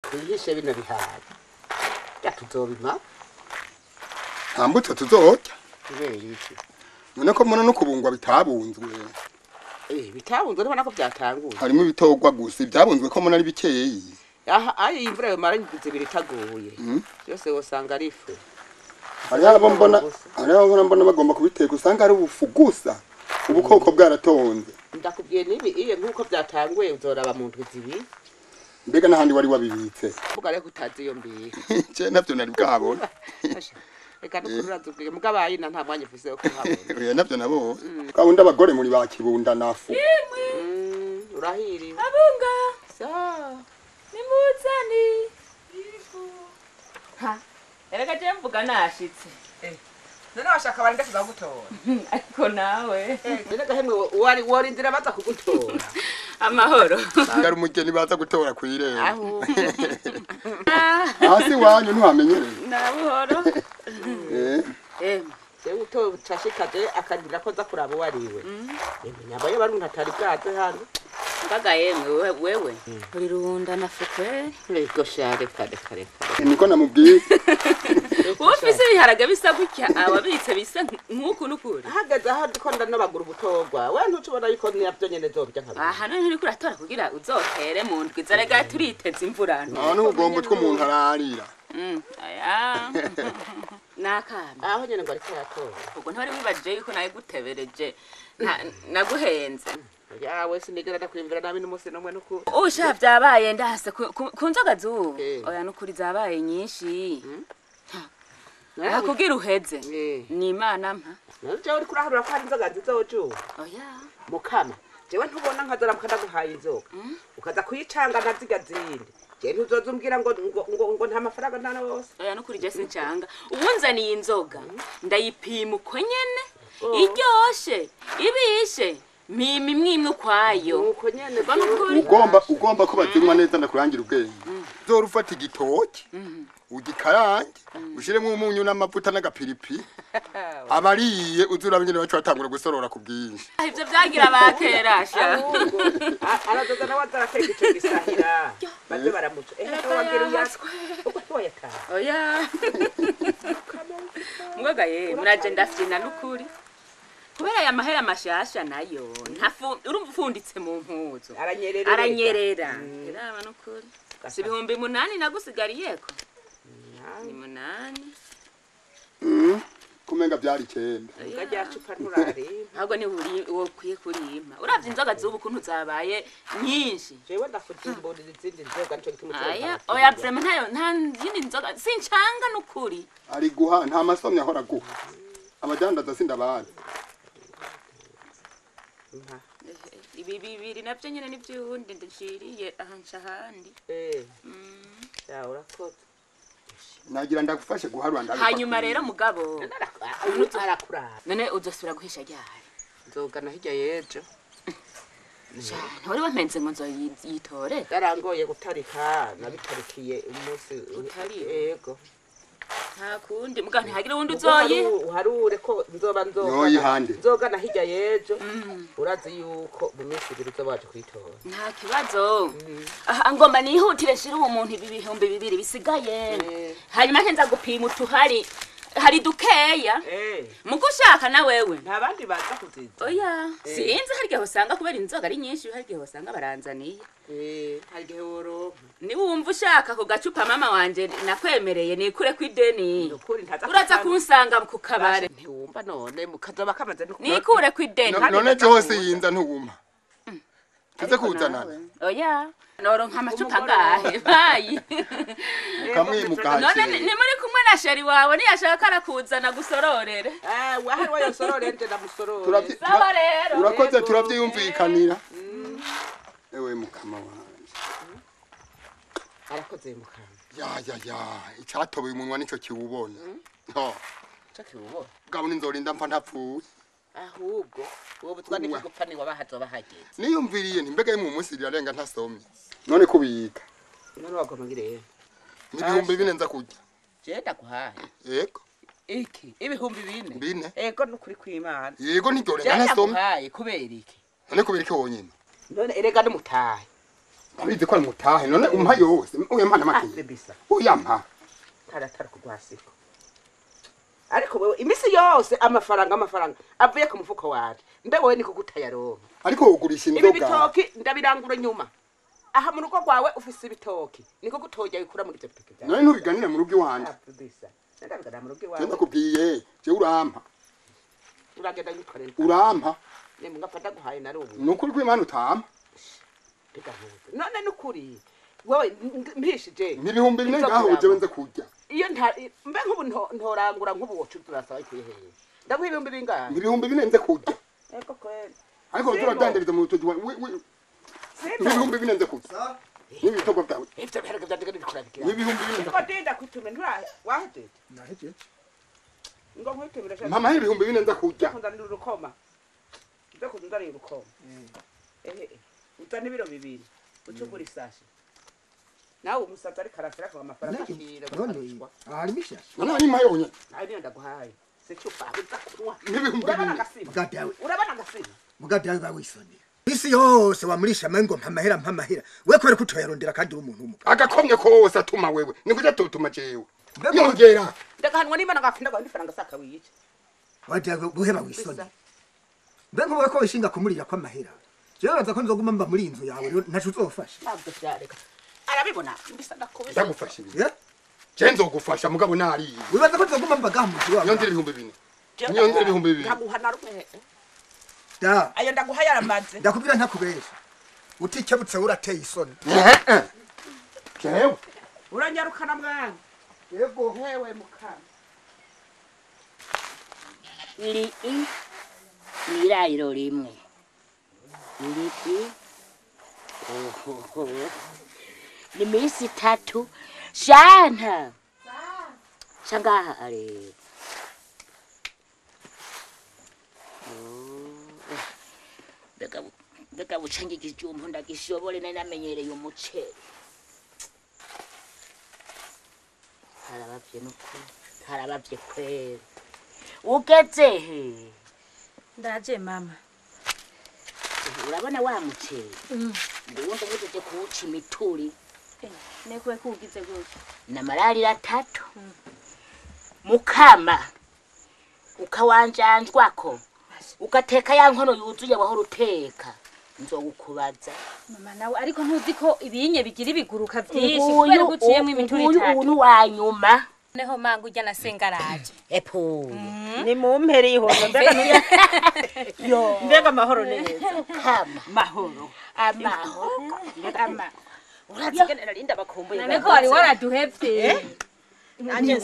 twihishe bino bihaye ya tuzobima nta mbuto tuzorya kubera iki none ko mbona no kubungwa bitabunzwe bitabunzwe ubona ko byatanguye harimo ibitogwa gusa ibyabunzwe ko mbona ari bikeyi aha ayi imvura yo marangize biritaguye byose wosanga ari ifu abo mbona bagomba kubiteka usanga ari ubufu gusa ubukoko bwaratonze ndakubwiye nibi iye nkuko byatanguye uzoraba mu ndwi zibiri mbega n'ahandi wari wabibitse vuga reko utazi iyo mbiye je navyo nari bwabona reka nukurura zubwiye mugabaye nta mwanya ufise wo kuhabona oya navyo nabo kabundi abagore muri bakibunda nafu urahiri abunga so nimuzani ha erega je mvuga nashitse none washaka bari ndashaka gutora ariko nawe none hemwe wari inzira baza kugutora amahoro ngari umugeni baza gutora kwirera aho hasi wanyu ntuhamenyereye nabuhoro se uto cashikaje akandira ko za kuraba wariwe nyabaye bari ntatari bwaze hano mbaga yemwe wewe uri ruhunda na fukwe rego share kare niko namubwiye ufise ibiharage bisa gutya ababitse bisa nkuko nukuri hagaze aho dukonda n'abaguru butogwa we ntutubona yuko nabyo nyene zorya nka aha none uri kuratora kugira uzotere mu ndwi zarega turiteze imvura none ugomba utwo umuntu ararira aya nakana aho nyene ngo ariko yatora ubwo ntari wibajije yuko naye gutebereje naguhenze yawe sinigera ndakwimvira nabi n'umunsi nomwe nuko usha byabaye ndase ku nzoga zubu oya nukuri zabaye nyinshi kugira uheze ni imana mpa jewe uri kuraharura ko hari inzoga zizoju oya mukama jewe ntubona nkazora mukadaguhaye inzoga ukaza kuyicanga naziga zindi je ntuzozumbwira ngo nta mafaranga ntana wose oya nukuri je sincanga ubunzaniye inzoga ndayipima uko nyene iryoshe ibishe mimi mwimwe kwayo uko nyene ugomba ko bazinywa neza ndakurangira ubwenge zora ufata igitoki ugikarange ushiremo umunyu n'amavuta n'agapiripi abariye uzura nyene bacu batangura gusorora ku bwinshi ivyo byagira bakerasha aradoza nawe azarateka ico gisahira baze baramuca wagira uyaswe uko toyata oya mwoga ye muraje ndafyina nukuri kubera ya mahera mashasha nayo urumva ufunditse mu mpuzo aranyerera iraba nukuri si 800 nagusigariyeko ni 8 kumenga byari 9 ngajya cupa nturari ahubwo ni wo kwiye kurimpa uravye inzoga zubu kuntu zabaye nyinshi jewe ndafudimburira izindi nzoga nico gituma aya oya vraiment nta yindi nzoga sincanga nukuri ari guha nta masomya ahora guha abadandaza sindabazi ibi bibiri navyo nyene n'ivyundi ndashiriye ahanca handi ya urakoze nagira ndagufashe guharura ndabe hanyuma rero mugabo arakura none uzosubira guhisha ryari nzogana hirya yejo ntwari wampenze ngo nzoyitore yarangoye gutarika nabitarikiye umunsi utari yego nta kundi muga ntihagire wundi uzoyi uharure ko nzoba nzogana hirya yejo urazi yuko mu minsi 2 uzobaje kwitora nta kibazo ngomba nihutire shira umuntu ibi 200 bisigaye hanyuma nkenza gupima utuhari hari dukeya mugushaka na wewe nta bandi baza kuziza oya sinzi hari gihe usanga kubera inzoga ari nyinshi hari gihe usanga baranzaniye hari gihe woro ni wumva ushaka ku gacupa mama wanje nakwemereye nikure ku ideni uraza kunsanga ku kabare ntiwumva none mukazoba kamaze nikure ku ideni none cyose yinza ntuwuma tuze kuzanana oya noro nk'amacupa ngahe bayi kamwe mugahakira none ni muri kumwe na sheri wawe niyashaka arakuzana gusororere wahari wayo sororere nje ndamusorore sawa rero urakoze turavyumvikanira ewe mukama wanje arakoze mukama ya icyatoboye umunwa nico kiwubona no cyakiwubona gabuni nzorinda mpfa ntapfuye ahubwo uwo butwa niko gupfani wabahazo bahageze niyumviriye ntimbega mu munsi rirarenga ntasomye none kubiga none wagomagire ni 400 nza kujya je ndaguhaye yego iki 400 bine ego nukuri kwimana yego niryo renga ntasomye ndaguhaye kubera iki none kubera iki wonyine none erega n'umutahe abize ko ari mutahe none umpa yose uyampa n'amakinga bisa uyampa taratara kugwasiko ariko wewe imisi yose amafaranga avuye ku mufuko wawe mbe wowe niko gutayaronka ariko ugurisha ibi inzoga bitoki ndabirangura nyuma aha mu rugo rwawe ufise ibitoki niko gutojya bikura muri ibyo bitoki none ntubiganira mu rugo iwanje bisa ndabiganira mu rugo iwawe cyenda kubwiye je urampa uragenda yitwarira urampa ne mungafata guhaye na rumwe nukuri kw'Imana utampa none nukuri wewe mpishije n'ibihumbi bine ngaho je benze kurya iyo mbe nk'ubu ntorangura nk'ubu wocuturasaba ikwihehe ndaguha ibihumbi bingahe ibihumbi bine nze kurya eko kweli ariko uradandiriza mu rutoki ibihumbi bine nze kurya n'ibitoko byawe ivyo biharage vyandika ndikurabigira n'ibihumbi bine nze kurya ndinda kwitume wahejeje ngo nkwitumira cyane mama ibihumbi bine nze kurya kuzanira urukoma nze kuzanira urukoma uzana ibiro bibiri ucugura isashi nawe umusaza ariko arafira ko amafaranga akira none ari bishasha none ari mayonye nawe niyo ndaguhaye secupa uza kunywa n'ibihumbi urabona bine agasima mugadawe urabona agasima mugadawe bawisonera isi yose wamurisha amengo mpamahera we kwere kutoyarondera kandi umuntu umwe agakomye kose atuma wewe nikuja tutuma jewe nyongera ndagahanwa n'imana gafinda gwa ndifaranga saka wiyice wadawe buheba wisonera mbe nkuwe ko wishinga kumurira kwa mahera jewe baza ko nzoguma mba muri inzu yawe ntacu uzofasha ntabwo byareka arabibona mbisa ndakubise ndagufasha ibi je nzogufasha mugabo nari wibaza ko nzoguma mba gamuzi wawe nyongera ibihumbi bine nyongera ibihumbi bine ndaguhana rumwe da ayo ndaguha yaramaze ndakubwira ntakubesha utikebutse urateye isoni jewe uranyarukana mwana yego hewe mukana iri irayiro rimwe iri ni minsi 3 shanta shangaha are beka bucange kijumbu ndagishobore nari namenyereye umuceri harabavye kweli ugeze he ndaje mama urabona wa muceri ndiwundi mujeje kuwuca imituri nekwe kugize gutyo na mararira 3 mukama ukawanjanjwako ugateka ya nkono yuzuye wahora uteka nzogukubaza mama nawe ariko ntuzi ko ibinye bigira ibiguruka byinshi kubera guciyemo imituri itatu uyu wanyuma neho mangu ujya na sengaraje epo ni mumperi ihono mbega mahoro neza kama mahoro amahoro urazigenera linda bakumbuye nako wari waraduhevye anje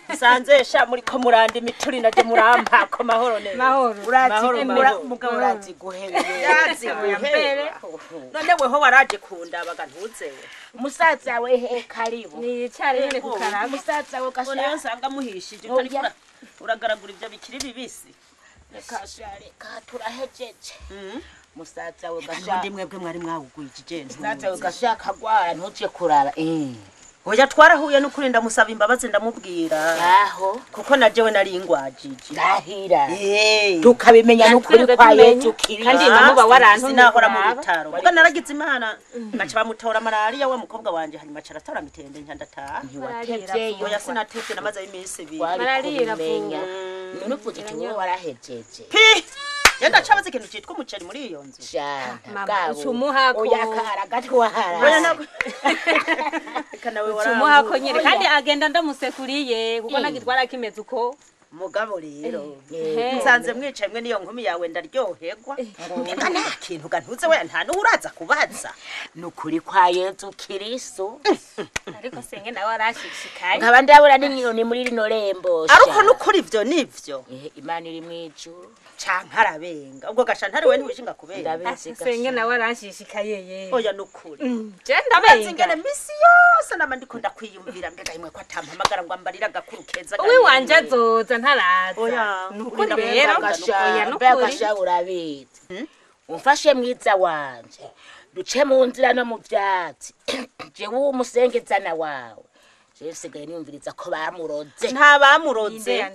nsanze sha muri ko muranda imituri naje murampa ko mahoro neza mahoro urazi mugabo urazi guhebeye yazi guhebeye none weho waraje kunda bagantuzewe musaza we he karibu ni cyari nyene kukara musaza we none yo nsanga muhishije utari uragaragura ibyo bikiri bibisi kashare katurahejeje musaza we kandi gashaka mwebwe mwari mwawuguye ikigenzo musaza we gashaka gwara ntuje kurara oya twarahuye n'ukuri ndamusaba imbabazi ndamubwira aho kuko najewe nari ingwajije ndahira eh tukabimenya n'ukuri kwa Yesu kiri kandi namuba warantumye sinahora mu bitaro ubwo naragize imana ngaca bamutora malaria wa mukobwa wanje hanyuma caratora mitende njandataha ntiwatevyeyo oya sinatevye namaze iminsi ibiri Mararira kubimenya none uvuze ati wowe warahejeje yenda cabaze ikintu citwa umuceri muri iyo nzu shanta mama ucumuhako oya kara gatwara oya nawe kanawe ucumuhako nyene kandi agenda ndamusekuriye kuko nagitwara kimeze uko mugabo rero nsanze mwicaye mwe niyo nkumi yawe ndaryoherwa mbega nta kintu gantuze we nta n'uraza kubaza nukuri kwa Yesu Kristo ariko senge nawe arashishikaye nkaba ndabura n'inyoni muri rino rembo aruko nukuri ivyo nivyo Imana iri mwijuru canke arabenga ubwo gashantare we ntiwishinga kubera ndabizi senge nawe arashishikaye ye oya nukuri je ndabenga ndabenga misi yose nama ndiko ndakwiyumvira mbega imwe ko atampamagara ngo ambarira gakuru keza uwi wanje azoza ntaraza oya nukuri rero oya nukuri gasha urabizi umfashe mwiza wanje duce mu nzira no mu vyatsi je umusengezana wawe je sigaye niyumviriza ko bamuroze nta bamuroze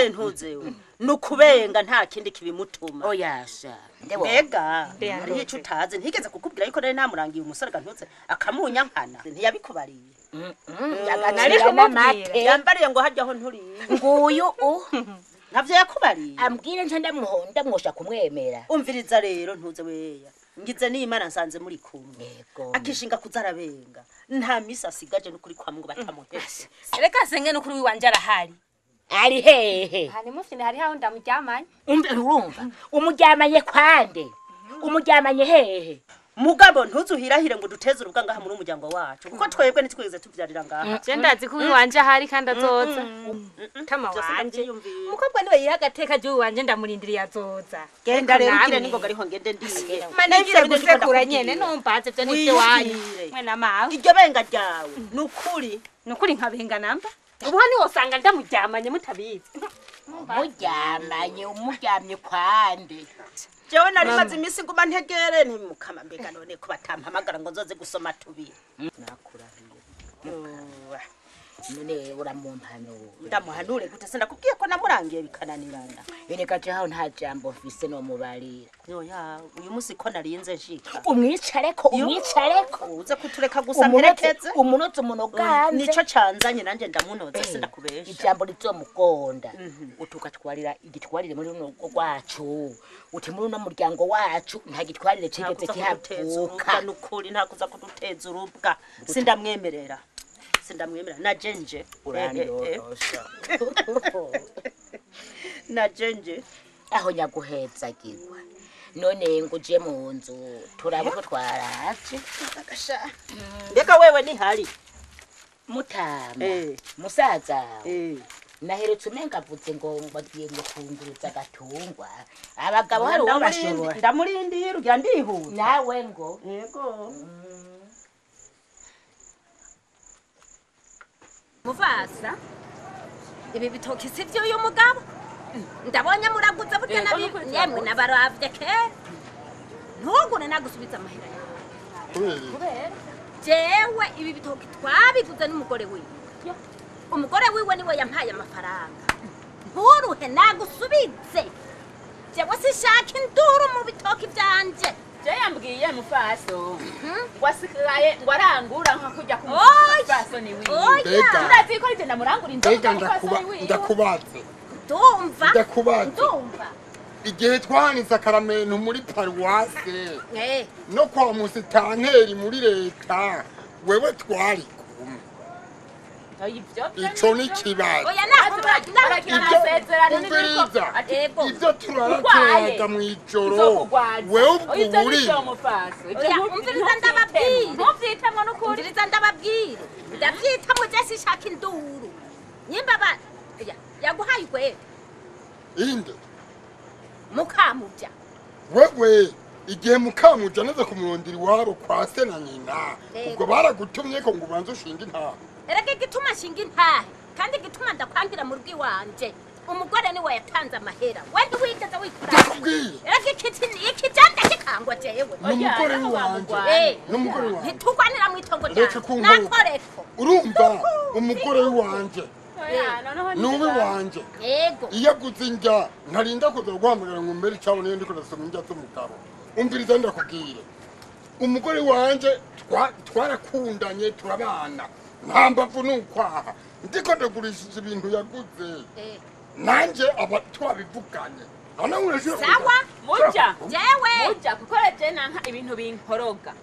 ntuzewe nukubenga nta kindi kibimutuma oyasha mbega hariho ico utazi ntigeze kukubwira yuko nari namurangiye umusore gantutse akamunyankana ntiyabikubariye yambariye ngo haryaho nturiye nguyu ntavyo yakubariye ambwire nje ndamwosha kumwemera umviriza rero ntuze weya ngize n'Imana nsanze muri kumwe akishinga kuzarabenga nta misi asigaje n'ukuri kwa Mungu batamuhese reka senge n'ukuri wanje arahari ari hehe hani mufine hari haho ndamuryamanye urumva umuryamanye kwande umuryamanye hehe mugabo ntuzuhirahire ngo duteze urubwa ngaha muri umuryango wacu kuko twebwe nitwigeze tuvyarira ngaha je ndazi ko wanje ahari kandi azoza tama wanje umukobwa niwe yiha agateka je wanje ndamurindiriye azoza genda rero ugire ningoga ariho ngende ndiye manegire gusekura nyene numbaze vyo nivyo wanyu mwe na mawe iryo benga ryawe nukuri nkabenga namba ubu hani wosanga ndamuryamanye mutabizi umuryamye kwande jewe nari maze imisi nguma ntegere ntimukama mbega none ko batampamagara ngo nzoze gusoma tubiri nakurahiye none uramumpanura ndamuhanure gute se ndakubwiye ko namurangiye bikananirana ereka je haho nta jambo mfise no mubarira yoya uyu musi ko narinze nshika umwicareko uze kutureka gusa mperekeze umunotse umunoganze nico canzanye nanje ndamunoze se ndakubesha ijambo rizomugonda utukatwarira igitwarire muri runo rwacu uti muri uno muryango wacu nta gitwarire cigeze kihavuka nukuri nta kuza kuduteza urubwa sindamwemerera na jenje uranyorosha na jenje aho nyaguhezagirwa none nguje mu nzu turaba ko twaraje mbega wewe ni hari mutama musaza naheretse umenga avuze ngo bagiye gukunguruza agatungwa abagabo hari uwo bashobora ndamurindira ugira ndihuta nawe ngo yego muvasa ibi bitoki sivyo uyu mugabo ndabonye muraguze burya yemwe nabaravye kera ntugure nagusubiza amahera kubera jewe ibi bitoki twabiguze n'umugore wiwe umugore wiwe niwe yampaye amafaranga nturuhe nagusubize jewe sishaka induru mu bitoki vyanje yambwiye mufaso wasikaye ngwarangura nka kujya ku mufaso ni wiwe ndazi ko ite namurangura inzoga ndakubaze ndumva igihe twahanitse akaramento muri paruwase no kwa musitanteri muri leta wewe twari kumwe ico ni kibazo ivyo turarateraga mw'ijoro wewe ubwo uri umviriza ndababwire ndavyitamwo je sishaka induru nyimba yaguhaye ugwera inde mukamuja wewe igihe mukamuja neza kumurondera iwabo kwa se na nyina ubwo baragutumye ko ngo ubanze ushinga intaha erega igituma nshinga intahe kandi igituma ndakwangira mu rugo iwanje umugore niwe yatanze amahera wende wigeze wikura erega iki janda kikangwa jewe n'umugore wanje ntitugwanira mu itongo ryawe nakoreko urumva umugore wanje nuwe wanje iyo aguze injya ntarinda kuza guhamagara ngo mbere cyabo niyo ndiko ndasoma injya z'umugabo umviriza ndakubwire umugore wanje twarakundanye turabana nta mbavu n'ukwaha ndiko ndagurishije ibintu yaguze nanje aba twabivuganye sawa muja jewe muja kuko je nanka ibintu binkoroga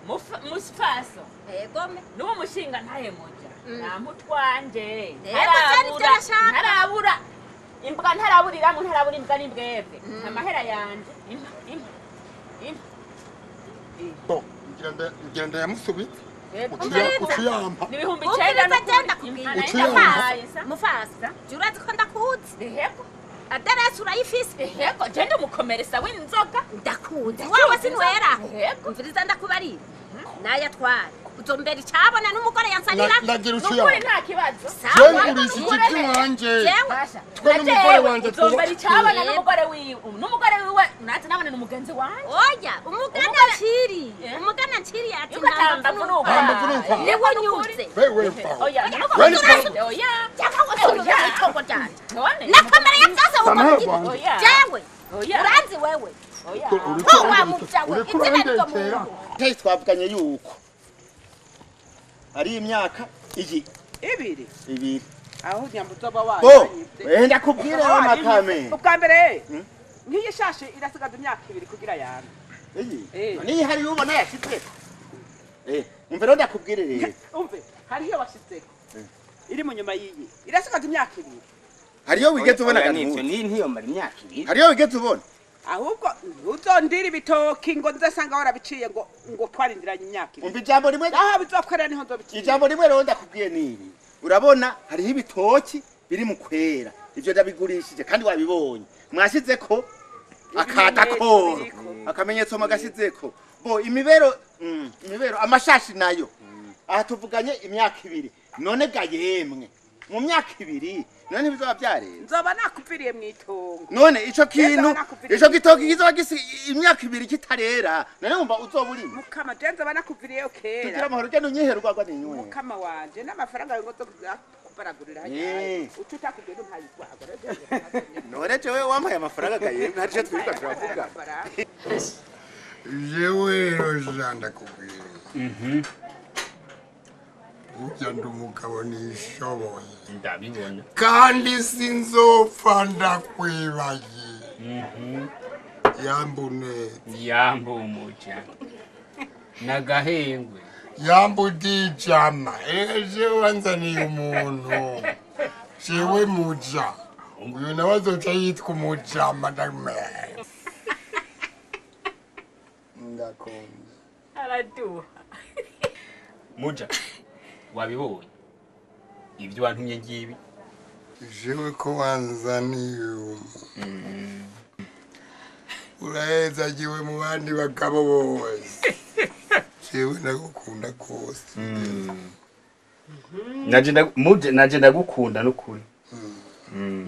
mufaso egome nuwo mushinga ntaye muja namutwanje ntarabura imbwa ntaraburiramo ntarabura imbwa n'imbwebwe amahera yanje ngira ndayamusubiza ucuyampa n'ibihumbi 9 mufasa jurazi ko ndakuzi aderesi urayifise yego je ndumukomeresa w'inzoga ndakuzi wawe sinwera umviriza ndakubarira nayatware uzombera icabona n'umugore yansanira Nagira uciya. nukuri nta kibazo Jenguri iki wanje. Twe n'umugore wanje uzombera icabana n'umugore wiwe natwe nabone n'umugenzi wanje oya umugana nciri umugana nciri ati yuko atambavunuka niwo nyuze Wewe. oya oya oya itongo ryanje nakamera yavyase uko oya jewe oya uranzi wewe oya ko wamuvyawe inzira nizo muntu Tei twavuganye yuko ari imyaka ibiri aho nyambo zoba bo wanyanyivye ndakubwira wa makame ubwa mbere nk'iyi shashi irasigaza imyaka 2 kugira yana ni hari ubona yashitse umvero ndakubwire rero umve hariyo washitseko iri mu nyuma yiyi irasigaza imyaka 2 hariyo wigeze ubona nivyo ni ntiyomara imyaka 2 hariyo wigeze ubona ahubwo uzondira ibitoki ngo nzasanga warabiciye ngo twarindiranye imyaka 2 umva ijambo rimwe aho bizokorera niho nzobiciye ijambo rimwe rero ndakubwiye niri urabona hariho ibitoki biri mu kwera ivyo ndabigurishije kandi wabibonye mwashizeko akadakoro akamenyetso magashizeko bo imibero amashashi nayo aha tuvuganye imyaka 2 none ga yemwe mu myaka 2 none bizoba byareze nzoba nakupfiriye mwitongo none ico gitoki kizoba gisi imyaka 2 kitarera none umva uzoburi mukama jenze banakupfiriye kera tugira amahoro genda unyiherwa kwa ninywe mukama wanje n'amafaranga yo ngozo kubaragurira hanyuma ututakubwira ntayitwagora none jewe wampaye amafaranga ga yemwe hari cyo twiruka turavuga Jewe rojanda kubwira. Ujya ndumugabo nishoboye. ndabibona Kandi sinzopfa ndakwibagiye. Yambune. yambo umuja nagahengwe Yambu dijama. Eje wanzaniye umuntu. Jewe muja. Uyu nawe azoca yitwa umujama ndamenya. Ndakonje. araduha muja wabibonye ibyo wantumye ngibi Jewe ko wanzaniye uraheza jiwe mu bandi bagabo bose jewe ndagukunda kose naje ndagukunda n'ukuri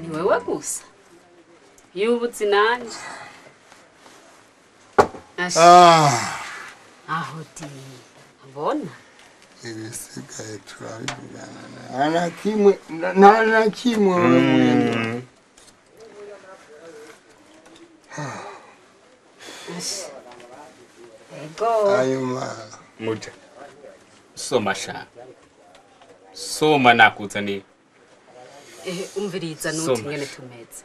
ni wewe gusa yubutse nanje aho di mbona ibisigaye turabivugana nta na kimwe wewe ego ayuma muja soma sha soma nakuzaniye umviriza nuti ngene tumeze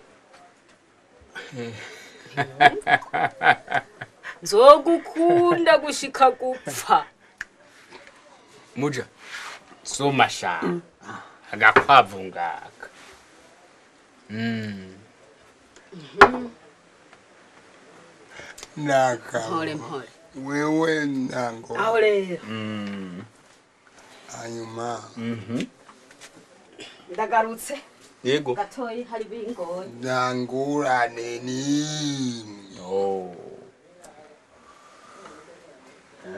nzogukunda gushika gupfa muja soma sha agakwavu ngaka naka mpore mpore wewe nango aho rero ayuma ndagarutse yego gatoyi hari bingoye nangurane nini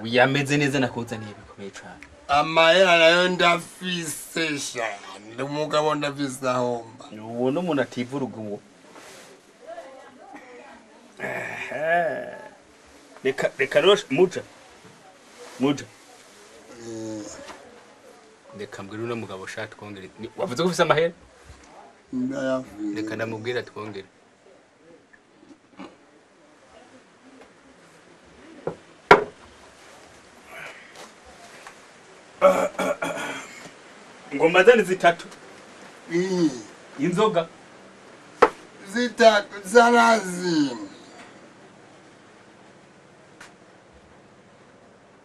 yameze neza nakuzaniye bikomeye cyane amahera nayo ndafise shana umugabo ndafise ahomba uwo n'umuntu ativuruga uwo reka rero muja reka mbwira uno mugabo shaka twongere wavuze ko ufise amahera reka ndamubwira twongere ngoma zani zitatu inzoga zitatu zarazima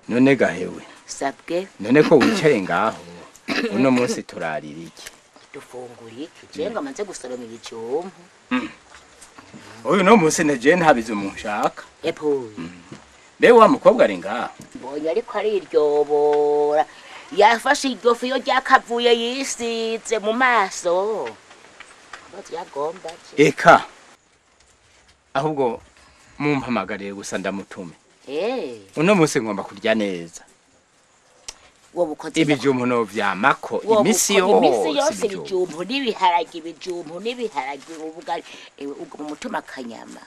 none gahewe sabwe none ko wicaye ngaho uno munsi turarira iki dufungura iki jenga amaze gusoroma ibijumbu uyu no munsi neje ntabize umushaka epo mbe wa mukobwa ari ngaho mbonye ariko ariryobora yafashe iryo fiyo ryakavuye yisize mu maso yagomba eka ahubwo mumpamagariye gusa ndamutume uno munsi ngomba kurya neza wobukoze ibijumbu no vyamako imisi yose ibijumbu n'ibiharage ubugari ubwo mu mutima kanyama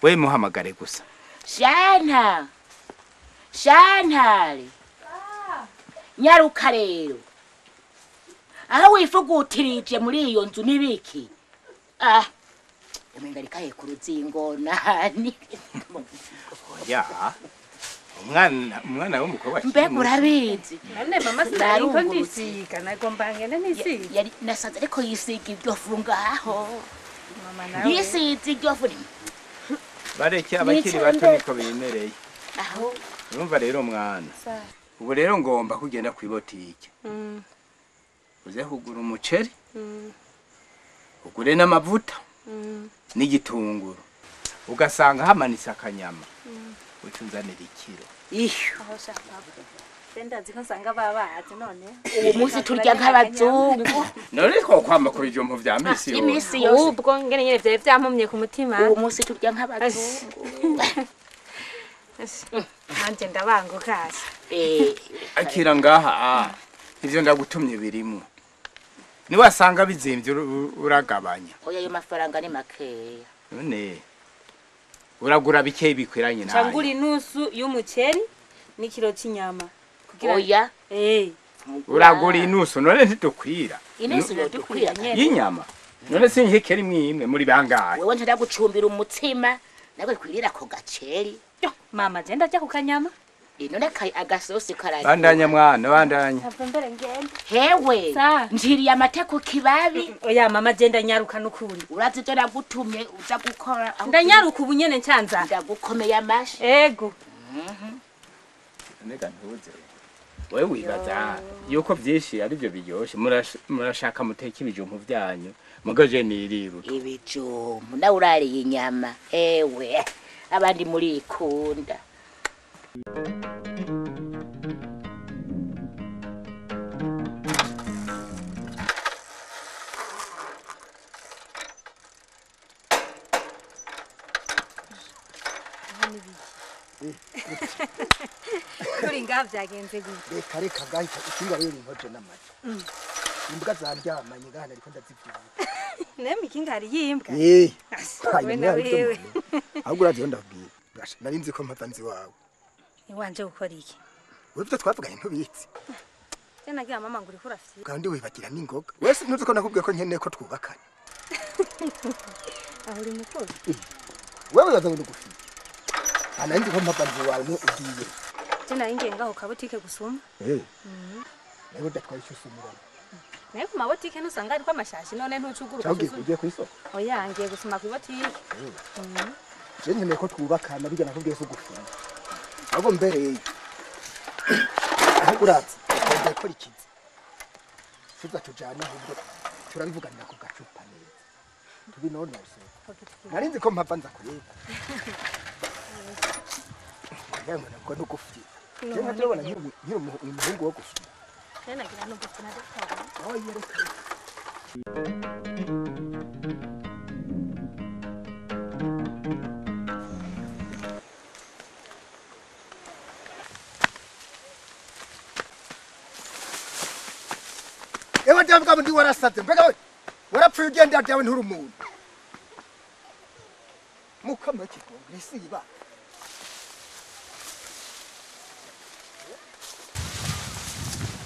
we muhamagare gusa shantare nyaruka rero aho wifugutirije muri iyo nzu nibiki umenga rikaye ku ruzingo nani ya umwana w'umukobwa mbe murabizi none mama sinariko ndisiga nagomba ngene nisiga yari nasanze ariko yisiga iryo fungaho mama nawe yisiga iryo funga bareke abakiri bato niko bimereye aho urumva rero mwana ubu rero ngomba kugenda kwibotike uze kugura umuceri ugure n'amavuta n'igitunguru ugasanga hamanitse akanyama ucunzanira ikiro aho shaka ndazi ko nsanga babazi none uwo munsi turya nk'abazungu none ko kwamba kuri ibyo mu vya misi yose ubwo ngene nyene vyawe vyampumye ku mutima uwo munsi turya nk'abazungu nanje ndabangukasha akira ngaha ivyo ndagutumye birimo niwasanga bizimvye uragabanya oya ayo mafaranga ni makeya none uragura bikeye bikwiranye nawe changura inusu y'umuceri n'ikiro cy'inyama oya uragura inusu none ntitukwira inusu ntukwira y'inyama none sinkekera imwe muri bangahe wewe ntara gucumbira umutsima nagwe kwirira ko gaceri mama je ndajya ku kanyama none kai agasosi karaje bandanya mwana bandanya avembere ngende hewe njiriye amateko kibabi oya mama je ndanyaruka n'ukuri urazi je nagutumye uza gukora ndanyaruka ubu nyene ncanza ndagukomeye amashi ego nega ntuze wewe wibaza yuko byinshi ari byo biryoshe murashaka muteka ibijumbu byanyu mugaje niriruka ibijumbu nawe urariye inyama ewe abandi muri ikunda kuri ngaha byagenze gute reka reka gahita ikinga rero inkoje n'amaji imbwa zaryamanye gahana ariko ndazivyuka neme ikinga hari yimbwa we na wewe ahubwo uraziyo ndabwira nari nzi ko mpatanzi wawe iwanje ukora iki webyo twavuganye ntubitse tena gira mama nguri kura fiti kandi wibagira n'ingoga wese ntuzi ko nakubwiye ko nkeneye ko twubakana aho uri mukuru wewe uraza ngo gufi anandi ko mpatanzi wawe no ugiye tena inge ngaho kabutike gusuma rero datwaye cyusumura naye ku mabotike nusanga ariko amashashi none ntucuguruka ugiye ku isoko oya ngiye gusuma ku botike je nkeneye ko twubakana bijya nakubwiye so gufunga ahubwo mbere urazi ngiye gukora ikizi tuza tujana ahubwo turabivuganira ku gacupa neza tubinonose nari nzi ko mpava nza kureba yanga nabwo no gufite cyangwa turabona nk'umuhungu wo gufite tena gira no gufite na oh yereka ewa ndavuga ndi warasaze mbega we warapfuye ugenda byawe nturi umuntu mukama kigongo isiba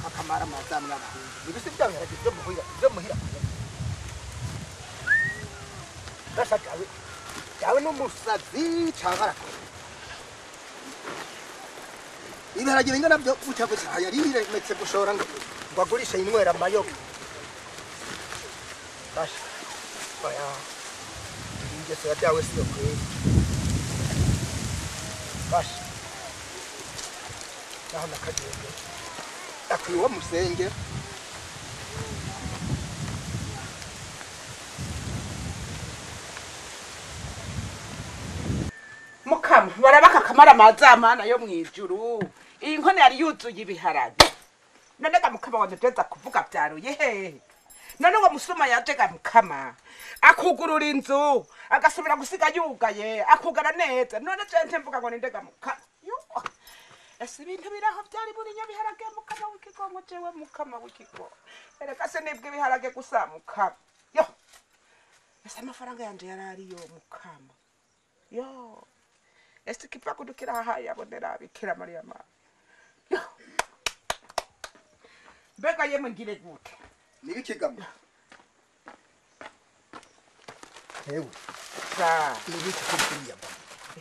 akamara mazamwa ibisi byawe yarageze byo muhira ndashakawe yawe n'umusazi cyangara ibiharagira ingana byo ucyago cyayarire metse gushora ngo bagurisha inywera mayoga Dash. Baya. Ingeso ya byawe siyo kweli. Dash. Naho nakagende. Akwiwa musenge. Mukama barabaka kamara mazamana yo mwijuru. Iyi nkone yari yuzuye ibiharage. None ga mukama wandeteza kuvuga byaruye he. None ngo musuma yatega mukama akugurura inzu agasubira gusiga yugaye akugara neza none cente mvuga ngo nindega mukama ese ibintu biraho byari buri nyabiharage mukama w'ikigongo jewe mukama w'ikigongo ereka se nibwo ibiharage gusa mukama yo ese amafaranga yanje yarari yo mukama yo ese kipa kudukira aha yabonera bikira Maria ma yo mbega yemwe ngire gute nibikigamo hewe nibiki kuriya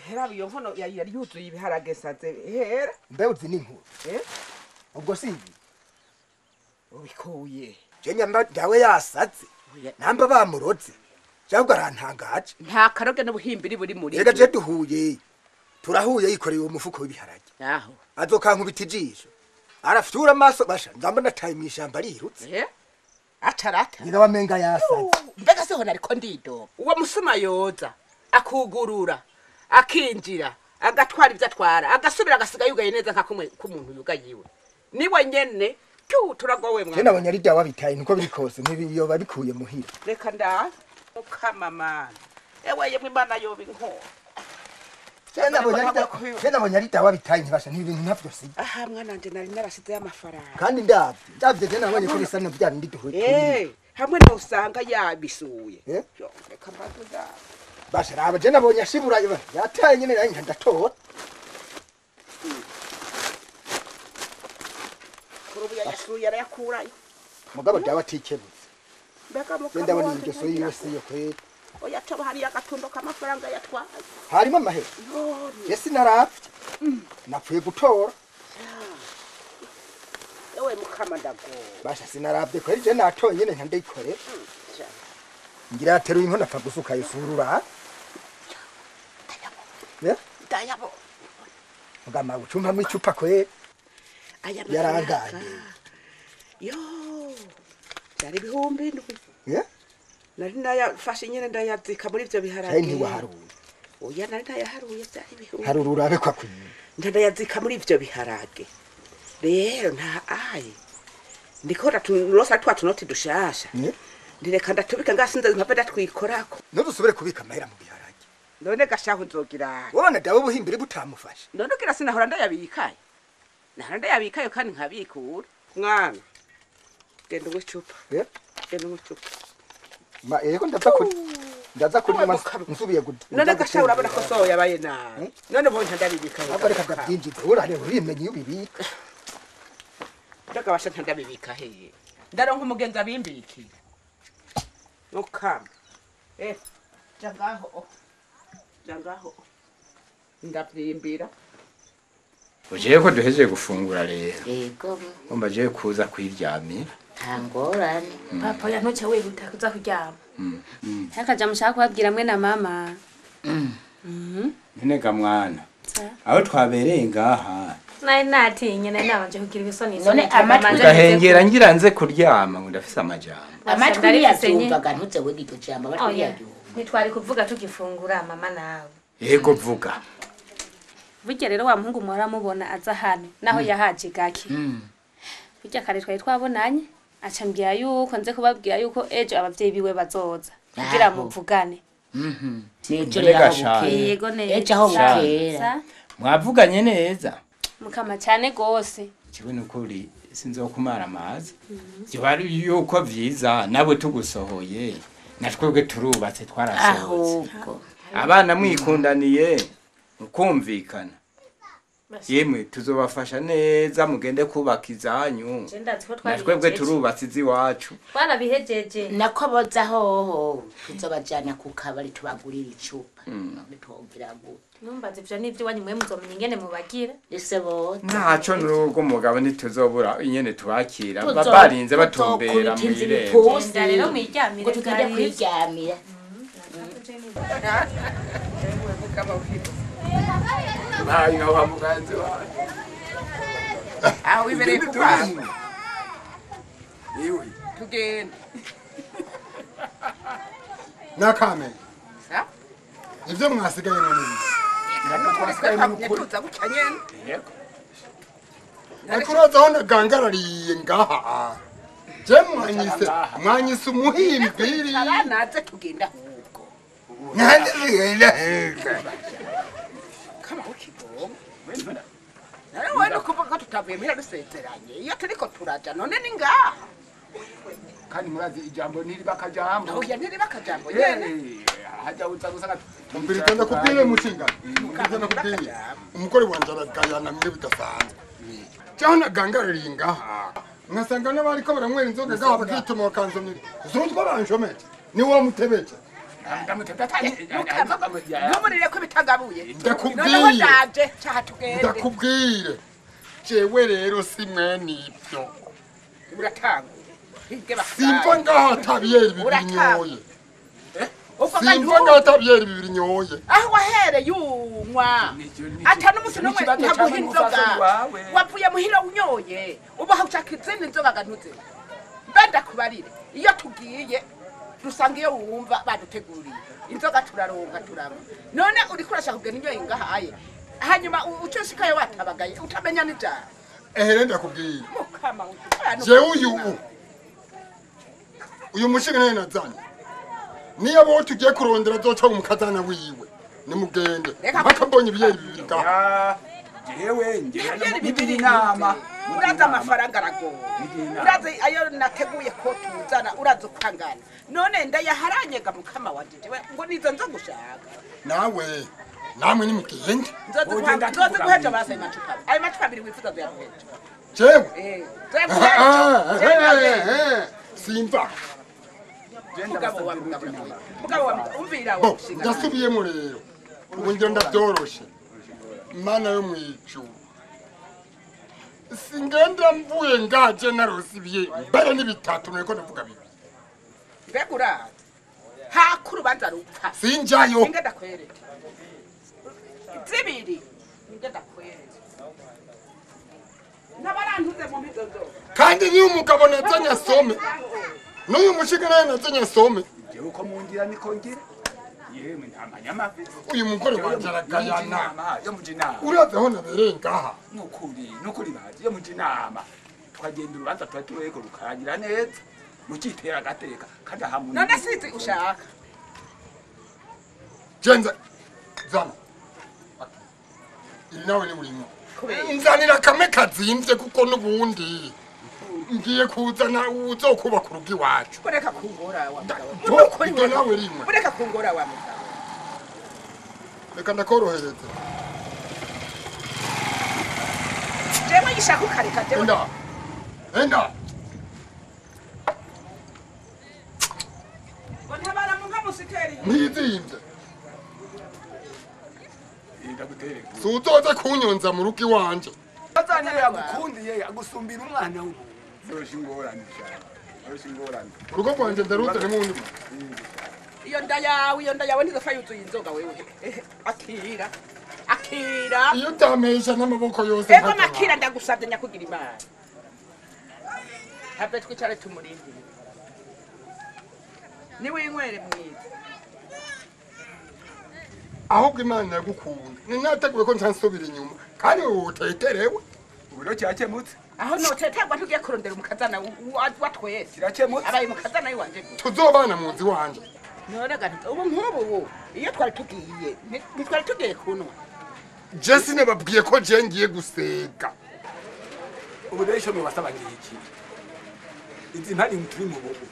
hera biyo nkono yari yuzuye ibiharage saze hera mbe uzi n'inkuru ubwo sibi ubikuye je nyamba dawe yasaze namba bamuroze cyangwa arantangaje nta karoge n'ubuhimbiri buri muri rega je duhuye turahuye yikoreye umufuko w'ibiharage aho azokankubita ijisho arafyura amaso basha ndamba nataye mu ishamba rirutse atarata niga wamenga yasaze mbega se hona ariko ndido uwo musuma yoza akugurura akinjira agatwara ibyo atwara agasubira agasiga yugaye neza nka kumwe k'umuntu yugayiwe niwe nyene turagowe mwana je nabonye ari dawa bitaye niko biri kose ntibiyo babikuye muhira reka nda ukamamana ewe yemwe imana yoba inko nabonye ari dawa bitaye ntibasha n'ibintu ntavyo si aha mwana nje nari narasize y'amafaranga kandi ndavye je nabonye ko bisa no byari ndiduhuye hamwe no usanga yabisuye reka mbaduda basha raba je nabonye ashibura yataye nyene nanjye ndatora kurubuya yasuye arayakurayo mugabo dawa tikebutse mbega mukama ndabona iryo so yose yo kwera oya toba hari agatundo k'amafaranga yatwaye harimo amahera ese narapfe napfuye gutora ewe mukama ndago basha sinarabye ko je natoye nyene nka ndayikore ngira ateruye inkona apfa gusuka yisurura dayabo mugama ucumpa mu icupa kwe yarangaye yo yari ibihumbi ndwi nari nayafashe nyene ndayazika muri ivyo biharage ntiwaharuye oya nari nayaharuye byari ibihumbi harurura abe kwa kwiye ndayazika muri ivyo biharage rero nta ayi ndikora tulosa twatunoti dushasha ndireka ndatubika ngasinze nkapfe ndatwikorako nudusubire kubika amahera mu biharage none gashaho nzogira wona dawe buhimbire butamufasha none kira sinahora ndayabikaye nahora ndayabikaye kandi nkabikura mwana genda uwicupa genda uwicupa ma ego ndaza kuri nsubiye gute none gashaho urabona ko so yabaye nabi none bo ntandabibikaye abo reka ndabyinjiza urane urimenye ubibika ndagabasha ntandabibika heye ndaronka umugenzi abimbikira nokama jangaho ndavyimbira uje ko duhejeje gufungura rero yego umba je kuza kwiryamira ntangorane papa ya ntuce wihuta kuza kuryama hakaja mushaka kubabwira mwe na mama none ga mwana aho twabereye ngaha nari natinye nari nabanje kugira ibisoni none amatwi gahengera ngira nze kuryama ngo ndafise amajambo amatwi yavyumvaga ntuze we gito jambo amatwi yavyumva ntitwari kuvuga tugifungura mama nawe yego vuga burya rero wa muhungu muhora mubona aza hano naho yahaje gake burya kare twari twabonanye aca mbwira yuko nze kubabwira yuko ejo abavyeyi biwe bazoza kugira muvugane nejo rero yego neza ejo aho bukera mwavuganye neza mukama cyane gose kiwe nukuri sinzokumara amazi byo bari yuko vyiza nawe tugusohoye natwebwe turubatse twarasohotse abana mwikundaniye mukumvikana yemwe tuzobafasha neza mugende kubaka izanyu natwebwe turubatse iziwacu twarabihejeje nako boza hoho tuzobajana ku kabari tubagurira icupa bitwumvira gute numbaze ivyo nivyo wanyu mwe muzomenya ingene mubagira ese bote ntaco nurugo mugabo ntituzobura inyene tubakira barinze batumbera mwirembo rero mwiryamire ngo tugende kwiryamira bayi nka wa muganzi wawe aho wibereye kukwanga iwe tugende nakame ivyo mwasigaye none akuroza hona gangarariye ngaha je mwanyise umuhimbiri naze tugenda ahubwo nande zigenda heka kama ukigoma Nari wowe no kuvuga ko tutavuye muhira dusezeranye iyo turiko turaja none ni ngaha kandi murazi ijambo niriba akajambo oya ntiriba akajambo nyene hajya uza gusanga Mbirika ndakubwire mushinga. Mbirika ndakubwire. Umugore wanje aragayana mwe bidasanzwe. Cyana gangarira ngaha. Nkasanga n'abari ko baramwera inzoga ngaha bakituma bakanzomira. Zuzwa banjomete. Ni wa mutebeje. ntumurire ko bitagabuye Ndakubwire. ndaje cyaha tugende Ndakubwire. Jewe rero si mwene ibyo. uratanga Simva ngaha tabiyeri bibiri nyoye. Simva ngaha tabiyeri bibiri nyoye. aho wahereye unywa ata n'umunsi n'umwe ntaguha inzoga wavuye muhira unyoye ubu aho ushaka izindi nzoga gantuze mbe ndakubarire iyo tugiye dusanga iyo wumva baduteguriye inzoga turaronka turanywa none uriko urashaka kugenda inyoye ngahaye hanyuma ucushikayo watabagaye utamenya n'ibyaha Ehere ndakubwire. mukama Jewe uyu mushinga naye nazanye. Niyo abo tugiye kurondera zoca mu kazana wiwe. Nimugende. Bakambonye ibiyeri bibiri ngaha. jewe ngira inama uraza amafaranga aragoye uraza ayo nateguye ko tuzana uraza ukangana none ndayaharanyega mukama wanje jewe ngo nizo nzo gushaka namwe nimugende. nzozi guheja basa amacupa ayo macupa abiri wifuza zoyaguheja Jewe simva. mugabo wa umvira Bo ndasubiyemo rero. Ubu ngira ndabyoroshe. Mana yo mwijuru. Singenda mvuye ngaje narosibiye mbere n'ibitatu niko ndavuga bibi. mbegura hakuru banza rupfa Sinjayo. ngenda kwereka zibiri ngenda kwereka nabarantuze mu mizozo Kandi niyo umugabo nazanye asome. N'uyu mushiga naye nazanye asome. jewe uko mungira niko ngira yemwe ntamanyamafi Uyu mugore wanje aragayana. yo mujinama Uraza aho nabereye ngaha. nukuri baje yo mujinama twagenda urubanza tuba tureko rukarangira neza mukitera agateka kada hamwe none sizi ushaka Jenza zana. Iri nawe ni burimo. Nzanira kame kazimvye kuko nubundi ngiye kuzana uzokubaka urugi wacu. Kureka kungora wa mugabo. Ibyo nawe rimwe. Kureka kungora wa mugabo. Reka ndakorohereze. Jewe gishaka ukareka jewe. Enda. Bontabara munga musikeri. Nizimvye. ndagutere Suzoza kunyonza mu rugi wanje. azanye yagukundiye agusumbira umwana we zoshingorana zoshingorana Urugo rwanje ndaruzane mu wundi. Iyo nda yawe ndizofa yuzuye inzoga wewe. Akira. Iyo utamesha n'amaboko yose. Ego makira ndagusabye nyakugira imana. Habe twicare tumurindi. Ni winywere mwiza. Ahubwo Imana yagukunda. Ninateguye ko ntansubira inyuma. Kandi uteterewe. uburo cyakemutse Aho noteterwa tugiye kurondera umukazana watwese. kirakemutse Abaye umukazana yiwanje. Tuzobana mu nzi wanje. None gato ubu nk'ubu iyo twari tugiye ntitwari tugiye kunwa. Jesse nababwiye ko je ngiye gusega. ubu rero isho mubasaba ngiki izi ntari muturi mu bubu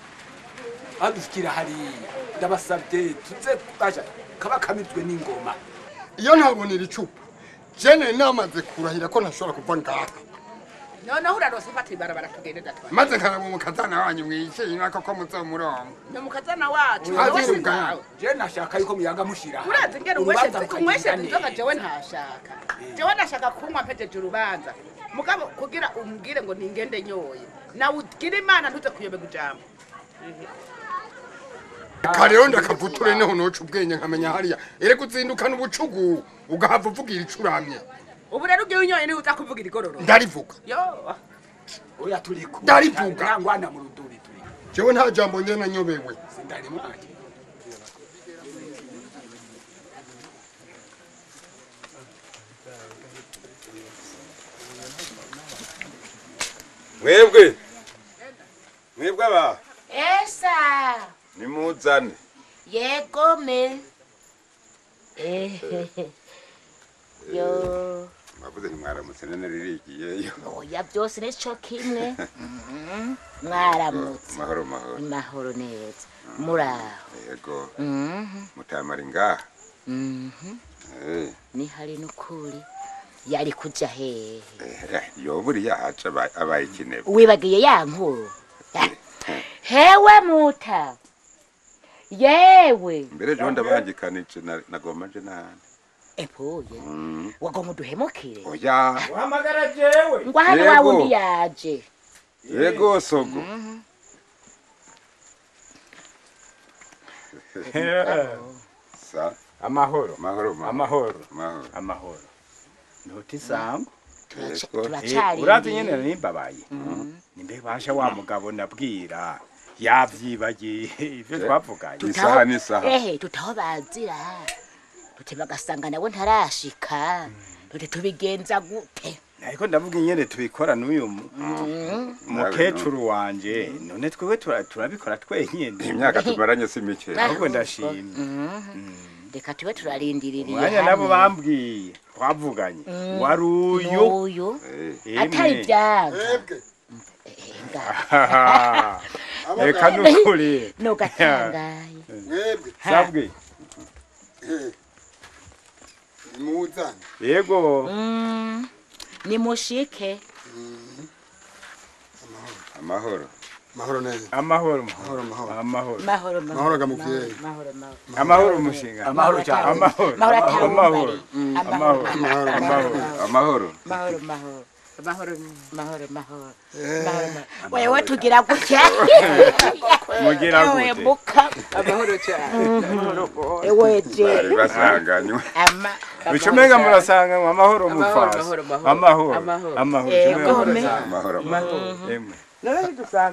adushikira hariya ndabasabye tuze basha kaba kamizwe n'ingoma Iyo ntabonera icupa. Jene namaze kurahira ko ntashobora kuva ngaha. Noneho urarose fata ibarabara tugende datwa. Maze nkaraba umukazana wanyu mwicaye nako ko muzomurongo. Ni umukazana wacu. je nashaka yuko muyaga mushira Urazi ngere umweshe inzoga jewe ntashaka. Jewe nashaka kunywa mpejeje urubanza. Mugabo kugira umbwire ngo ningende nyoye. Na ugira imana ntuze kuyobega ijambo. Kareo ndakavuture neho noca ubwenge nkamenya hariya. Ere kuzindukana ubucugu ugahava uvugira icuramye. Ubu rero ugiye unyoye ni uza kuvugira igororo. Ndarivuga. Yo. oya turiko Ndarivuga. ngwana mu ruduri turi Jewe nta jambo njye nanyobewe. sindari mwake Mwebwe aba Esa. nimuzane Yego me. Yo. navuze ntimwaramutse none ririgiyeyo oya byose nico kimwe mwaramutse mahoro mahoro mahoro neza muraho yego mutamara ngaha ni hari n'ukuri yari kuja hehe yoburi yaca abaye ikinebe wibagiye ya nkuru hewe muta yewe mbere jo ndabangikanije nagomaje nani epoye wagomba duhemukire oya uhamagara jewe ngwane wawe undi yaje yego sogo sa amahoro mahoro amahoro mahoro amahoro ntuti sango turacari urazi nyene nimbabaye nimbe basha wa mugabo nabwira yavyibagiye ivyo twavuganye isaha n'isaha tutaho bazira tuti bagasanga nawe ntarashika tuti tubigenza gute ariko ndavuga nyene tubikora n'uyu mukecuru wanje none twewe turabikora twenyene imyaka tumaranye si mike ahubwo ndashimye reka tube turarindiririye umwanya nabo bambwiye twavuganye wari uyu atari byanga reka nukuri nugatangaye mwebwe sabwe nimuzane yego nimushike amahoro mahoro neza amahoro mahoro mahoro amahoro mahoro mahoro gamuvyeyi amahoro mushinga amahoro cyane amahoro amahoro amahoro amahoro mahoro mahoro mahoro wewe tugira gutya mugira gute muka amahoro cyane ewe je bari basanganywe bicumenga murasanganywe amahoro mufasa amahoro amahoro emwe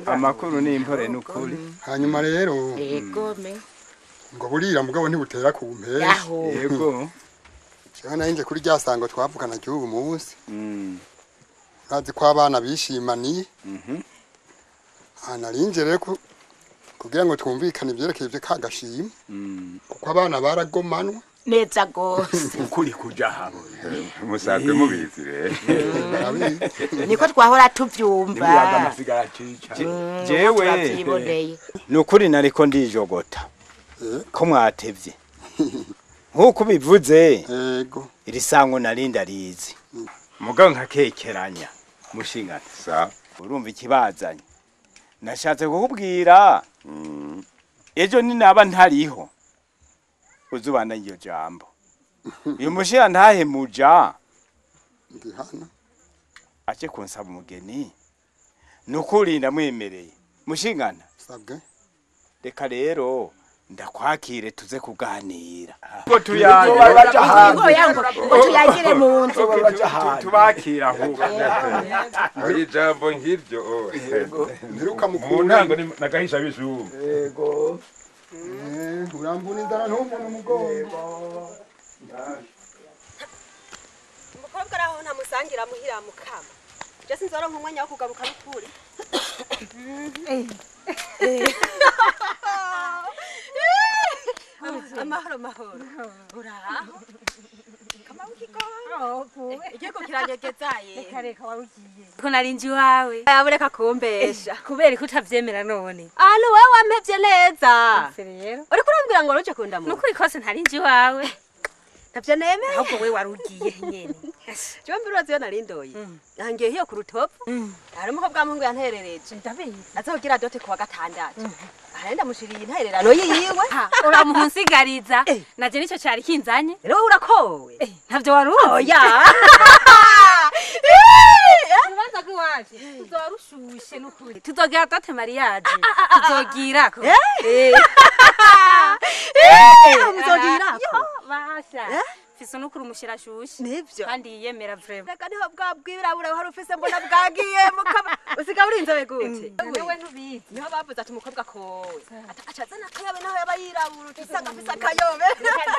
amakuru ni impore n'ukuri hanyuma rero egome ngo burira mugabo ntibutera ku mpera yego cyane inje kuri ryasango twavugana cy'ubu munsi urazi ko abana bishimaniye narinje rero kugira ngo twumvikane ibyerekeye ibyo kagashima kuko abana baragomanwa neza gose ukuri kuja habo musanzwe mubizi rero niko twahora tuvyumva jewe nukuri nariko ndijogota ko mwatevye nkuko bivuze yego iri sango narinda rizi mugabo nkakekeranya mushingana sa urumva ikibazanye nashatse kukubwira ejo ninaba ntariho uzubana iyo jambo uyu mushira ntahe muja ndihana aje kunsaba umugeni nukuri ndamwemereye mushingana sabwe reka rero ndakwakire tuze kuganira ngo tuyagire mu nzu tubakira ahubwo muri jambo nk'iryo ntiruka mu mukuru ntango nagahisha bijuru yego urambuna inzara ntubona umugongo umukobwa araho ntamusangira muhira mukama je sinzora nk'umwanya wo kugaruka n'ukuri amahoro mahoro uraho igiko kiranyegezaye reka warugiye ko narinji wawe abureka kumbesha kubera ko utavyemera none alo wewe wampevye neza rero uriko urambwira ngo roje kundamu nukuri kose ntarinji wawe navyo nemeye ahubwo we warugiye nyene jewe mbirazi yo narindoye nangiye hiyo ku rutopu hari umukobwa mungu yanterereje ndabizi azogira dote kuwa gatandatu arenda mushiriye intererano yiwe uramuhunsigariza naje nico cari kinzanye rero urakowe ntavyo waruzi oya ubanza ko waje tuzorushushe nukuri tuzogira dote mariage tuzogirako muzogirako basha fise nukuri umushirashushe nivyo kandi yiyemera vraiment reka niho bwabwirabura hari ufise mbona bwagiye mukaba usiga urinzobe gute wewe ntubizi niho bavuze ati umukobwa kowe acazana akayobe naho yaba yirabura usanga afise akayobe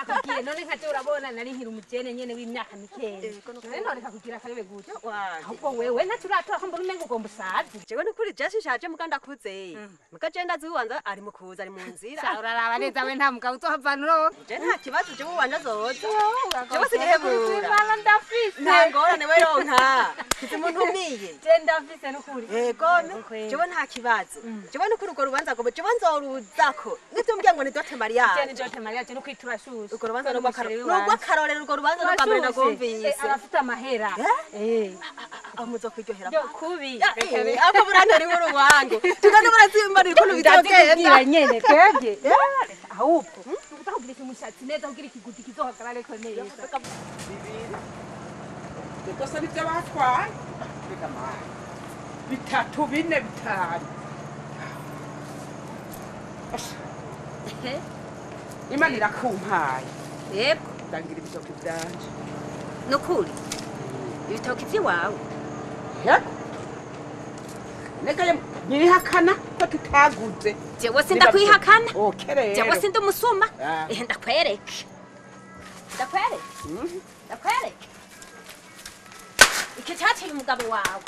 nakubwiye none nkaje urabona nari nkiri umujene nyene w'imyaka mikeya none kakugira akayobe gute ahubwo wewe ntacuratora ko mbona umengo ugomba usaze jewe nukuri jeshi shaje muganda kuze mukaje ndazi ubanza ari mukuza ari mu nzira uraraba neza we nta mugabo uzohavana uronka je nta kibazo je ubanza zoza jewe sinihebura Mama ndafise. nta ngorane we ronka kizi muntu umiye Je ndafise nukuri. yego jewe nta kibazo jewe nukuri urwo rubanza ngo jewe nzoruzako nitumbwiye ngo ni dote Maria Je ni Dote Maria je nukwitura shushu. urwo rubanza n'urwakarorero urwo rubanza n'ubwambere nagumvise Arafite amahera. amuzo kwiryohera Yo kubi. ako burantera inkuru wangu tugane burazimbarira ukuntu bitogenda nyene kege. Ahubwo. Utakugira umushatsi neza kugira ikiguti kizohagarare ko neza. byose nibyo batwaye bitatu bine bitanu imana irakumpaye Yego. ndangira ibitoki byanje Nukuri. Ibitoki vyiwawe. yego negaye nyirihakana ko tutaguze Jewe sindakwihakana. okay rero Jewe sindi umusuma. Ah. Ndakwereke. Ndakwereke. Iki cyateye umugabo wawe.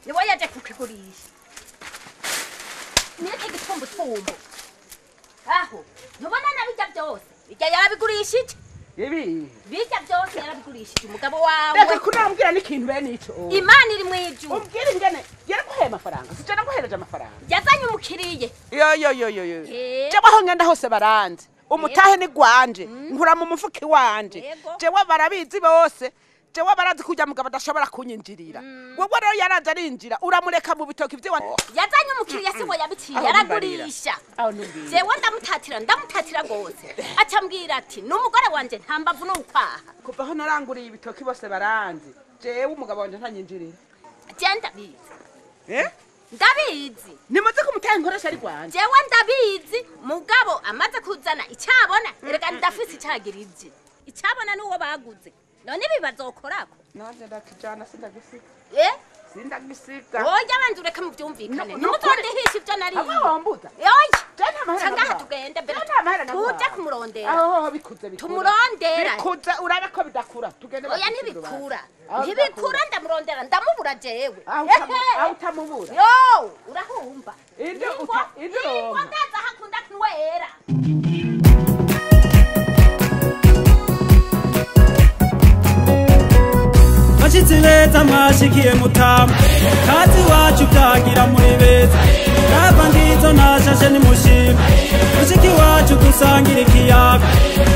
Niwe yaje kukigurisha. Niki gitumbutumbu. Aho. Ntubona nabijya byose. Bijya yarabigurishije. ibi Bijya byose yarabigurishije umugabo wawe. reka kunambwira n'ikintu bene ico Imana iri mu ijuru. umbwire ingene yaraguheye amafaranga sije naguhereje amafaranga Yazanye umukiriye. yo Eh. jewe aho ngenda hose baranze umutahe ni gwanje nkura mu mufuki wanje Yego. jewe barabizi bose jewe barazi kujya mugabo adashobora kunyinjirira wowe rero yaraje arinjira uramureka mu bitoki vyiwa Yazanye umukiriya siwe yabiciye Aho yaragurisha. aho numbwira Jewe ndamutatira gose. Acambwira ati numugore wanje ntambavu n'ukwaha. kuva aho naranguriye ibitoki bose baranze jewe umugabo wanje ntanyinjirira Je ndabizi. eh Ndabizi. nimuze ko umutahe nkoresha ari gwanje Jewe ndabizi mugabo amaze kuzana icyabona erega ndafise icyagirije. Icyabona nuwo baguze. None bibazokorako. nanje ndakijana sindagisiga Sindagisiga. Oya banze ureka mu byumvikane. Nimuzondehisha ibyo nari. Aba wambuza. Oya. Jana mahera. Cangaha tugende mbere. Tuje kumurondera. Aho bikuze bikuze. Tumurondera. Bikuze urabe ko bidakura. Tugende. Oya ntibikura. Ntibikura ndamurondera ndamubura jewe. Aho utamubura. Yo, urahumba. Ibyo ndaza hakunda kunwera. Bashitsi beza mwashikiye mutamu kazi wacu byagira muri beza Rava ngizo nashashe ni mushima mushiki wacu dusangira ikiyaga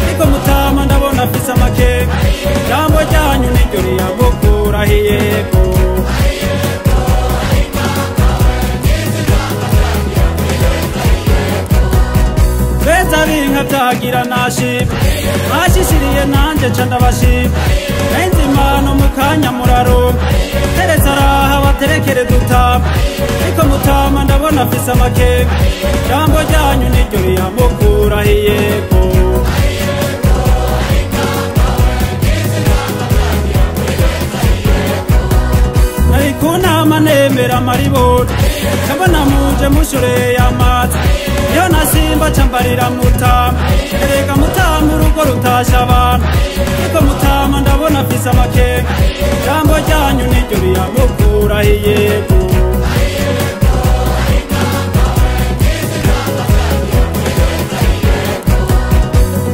Niko mutama ndabona afise amakeka Jambo ryanyu niryo riyamukura hiyego Beza binka byagira nashima Mwashishiriye nanje ca ndabashima Nenzi impano mukanya muraronka Teretse araha baterekere dutama Niko mutama ndabona afise amakeka Jambo ryanyu niryo riyamukura hiyego Nari kunama nemera amaribori Kabona muje mushoreye amazi Iyo nasimba cambarira mutama Erega mutama urugo rutasha abantu Niko mutama ndabona afise amakeka Jambo ryanyu niryo riyamukura hiyego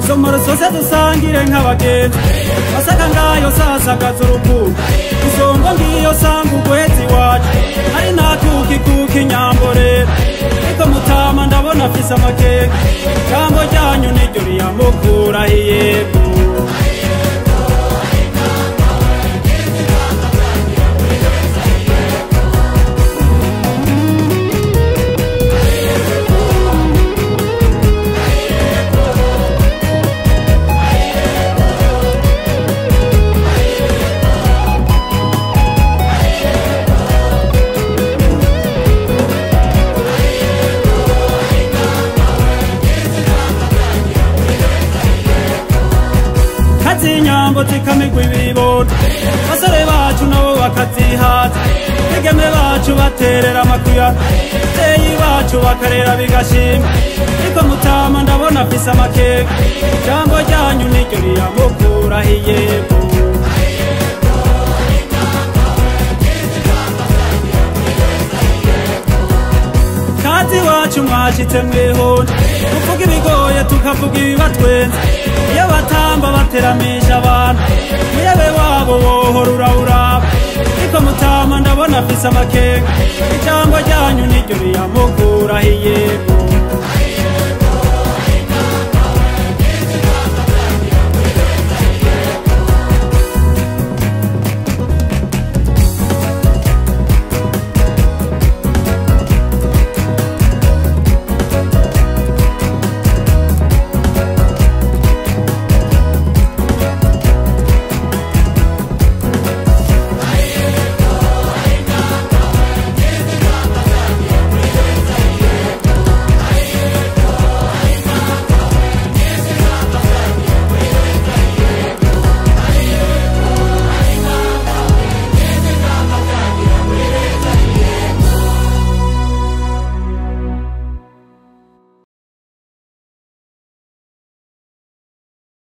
Somoro sose dusangire nk'abagenzi Masaka ngayo sasagaza urukundo Isongo ngiyo sanga ugwezi wacu Ari natuki kuki nyamborera Niko mutama ndabona afise amakeka Jambo ryanyu niryo riyamukura hiyego Inyambo zikamigwa ibibondo basore bacu nabo bakazihaza Tegeme bacu baterera amakuya Teyi bacu bakarera bigashima Niko mutama ndabona afise amakeka Jambo ryanyu niryo riyamukura hiyego Kazi wacu mwashitse mwihonda Uvuga ibigori tugoye tukavuga ibibatwenza iyo batamba bateramisha abantu muyebe wabo wohora urawuraba ariko mutama ndabona afise amakenga ijambo ryanyu niryo riyamukuraho iyego